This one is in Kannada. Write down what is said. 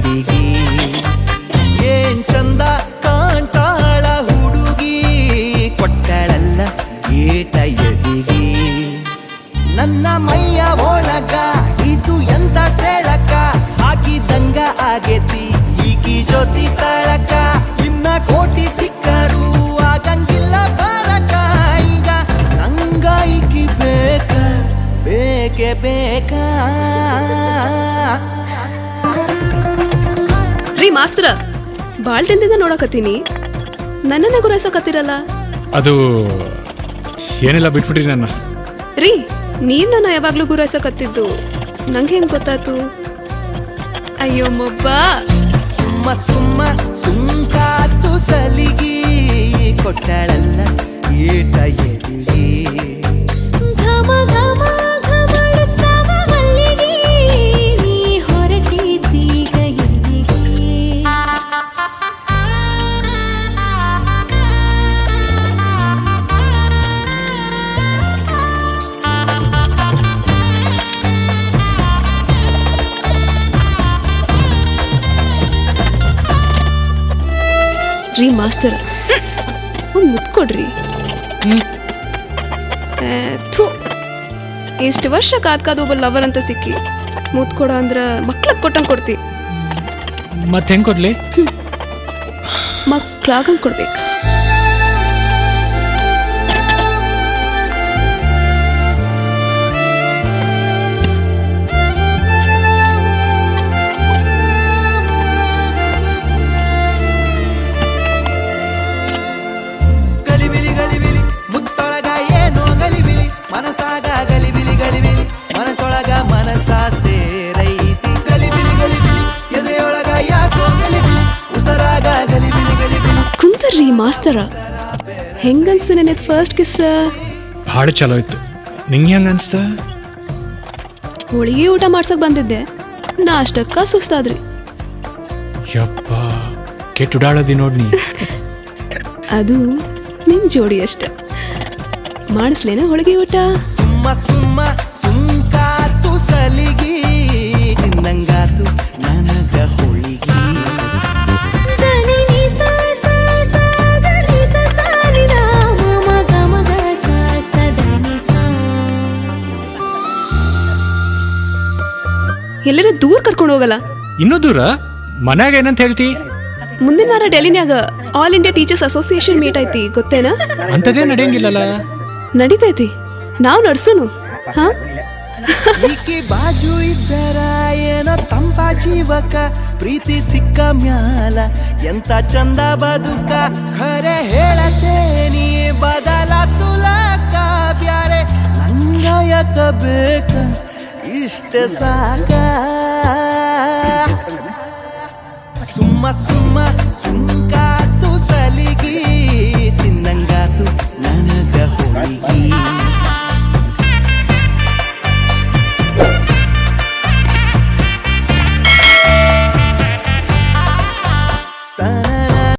ಎದಿಗಿ ಏನ್ ಚಂದ ಕಾಂತಾಳ ಹುಡುಗಿ ಕೊಟ್ಟಳಲ್ಲ ಏಟ ಎದಿಗಿ ನನ್ನ ಮೈಯ ಒಳಗ ಇದು ಎಂತ ಸೆಳಕ ಹಾಕಿದಂಗ ಆಗೇತಿ ಈಕಿ ಜೊತಿ ತಳಕ ಇನ್ನ ಕೋಟಿ ಸಿಕ್ಕರು ಆಗಂಗಿಲ್ಲ ಬರಕ ಈಗ ನಂಗ ಈಕಿ ಬೇಕ ಬೇಕೆ ಬೇಕ ರೀ ಮಾಸ್ತರ ಬಾಳ್ ದಿನದಿಂದ ನೋಡಕತ್ತೀನಿ ನನ್ನನ್ನ ಗುರಾಯಿಸಕತ್ತೀರಲ್ಲ. ಅದು ಏನೆಲ್ಲ ಬಿಟ್ಬಿಟ್ರಿ ನನ್ನ. ರೀ ನೀವ್ ನನ್ನ ಯಾವಾಗ್ಲೂ ಗುರಾಯಿಸಕತ್ತಿದ್ದು ನಂಗೆ ಹೆಂಗ್ ಗೊತ್ತಾತು? ಅಯ್ಯೋ ಮೊಬ್ಬ ಸುಮ್ಮ ಸುಮ್ಮ ಸುಂಕಾತು ಸಲಿಗಿ ಕೊಟ್ಟಳಲ್ಲ ಏಟ ಎದಿಗಿ ಘಮ ಘಮ ಘಮಡಿಸ್ತಾವ ಮಲ್ಲಿಗೆ ನೀ ಹೊರಟಿದ್ದೀಗ ಎಲ್ಲಿಗೆ ರೀ ಮಾಸ್ತರ ಒಂದ್ ಮುತ್ಕೊಡ್ರಿ. ಥೂ ಇಷ್ಟು ವರ್ಷ ಕಾದ್ ಒಬ್ಬ ಲವರ್ ಅಂತ ಸಿಕ್ಕಿ ಮುತ್ಕೊಡ ಅಂದ್ರ ಮಕ್ಳಗ್ ಕೊಟ್ಟಂಗ್ ಕೊಡ್ತಿ, ಮತ್ತೆ ಹೆಂಗ್ ಕೊಡ್ಲಿ? ಮಕ್ಳಾಗಂಗ್ ಕೊಡ್ಬೇಕು. ಗಲಿಬಿಲಿ ಗಲಿಬಿಲಿ ಮುತ್ತೊಳಗ ಏನೋ ಗಲಿಬಿಲಿ ಮನಸಾಗ ಗಲಿಬಿಲಿ ಗಲಿಬಿಲಿ ಮನಸೊಳಗ ಮನಸ ಸೇರೈತಿ ಗಲಿಬಿಲಿ ಗಲಿಬಿಲಿ ಎದೆಯೊಳಗ ಯಾಕೋ ಗಲಿಬಿಲಿ ಉಸರಾಗ ಗಲಿಬಿಲಿ ಗಲಿಬಿಲಿ ಕುಂತರ್ರಿ ಮಾಸ್ತರ ಹೆಂಗನ್ಸ್ತ ನೆನೆ ಫಸ್ಟ್ ಕಿಸ್? ಭಾಳ ಚಲೋ ಇತ್ತು. ನಿಂಗೆ ಹೆಂಗ ಅನ್ಸ್ತ? ಹೋಳಿಗೆ ಊಟ ಮಾಡ್ಸಕ್ ಬಂದಿದ್ದೆ, ನಾ ಅಷ್ಟಕ್ಕ ಸುಸ್ತಾದ್ರಿ. ಯಪ್ಪ ಕೆಟ್ಟುಡಾಳದಿ ನೋಡ್ನಿ. ಅದು ನಿನ್ ಜೋಡಿ ಅಷ್ಟ. ಮಾಡಿಸ್ಲೇನ ಹೋಳಿಗೆ ಊಟ? ಸುಮ್ಮ ಸುಮ್ಮ ಸುಂಕಾತು ಸಲಿಗಿ ತಿನ್ನಂಗಾತು ನನಗ ಹೋಳಿಗಿ ಸನಿ ನಿ ಸ ಸ ಸ ಗ ನಿ ಸ ಸ ನಿ ದ ಮ ಗ ಮ ಗ ಸ ಸ ದ ನಿ ಸ ಎಲ್ಲರ ದೂರ ಕರ್ಕೊಂಡು ಹೋಗಲ್ಲ. ಇನ್ನೂ ದೂರ? ಮನ್ಯಾಗ ಏನಂತ ಹೇಳ್ತಿ? ಮುಂದಿನ ವಾರ ಡೆಲ್ಲಿನ್ಯಾಗ all India teachers association meet ಐತಿ, ಗೊತ್ತೇನಾ? ಅಂಥದ್ದೇ ನಡೆಯಂಗಿಲ್ಲಲ್ಲ. ನಡೀತೈತಿ, ನಾವ್ ನಡ್ಸುನು. ಹಾ ಈಕಿ ಬಾಜು ಇದ್ದರ ಏನೋ ತಂಪ ಜೀವಕ ಪ್ರೀತಿ ಸಿಕ್ಕ ಮ್ಯಾಲ ಎಂತ ಚಂದ ಬದುಕ ಖರೆ ಹೇಳತೇನಿ ಬದಲ ತುಲಕ ಬ್ಯಾರೆ ನಂಗ ಯಾಕ ಬೇಕ ಇಷ್ಟ ಸಾಕ ಸುಮ್ಮ ಸುಮ್ಮ ಸುಂಕಾತು ಸಲಿಗಿ ತಿನ್ನಂಗಾತು ನನಗ ಹೋಳಿಗಿ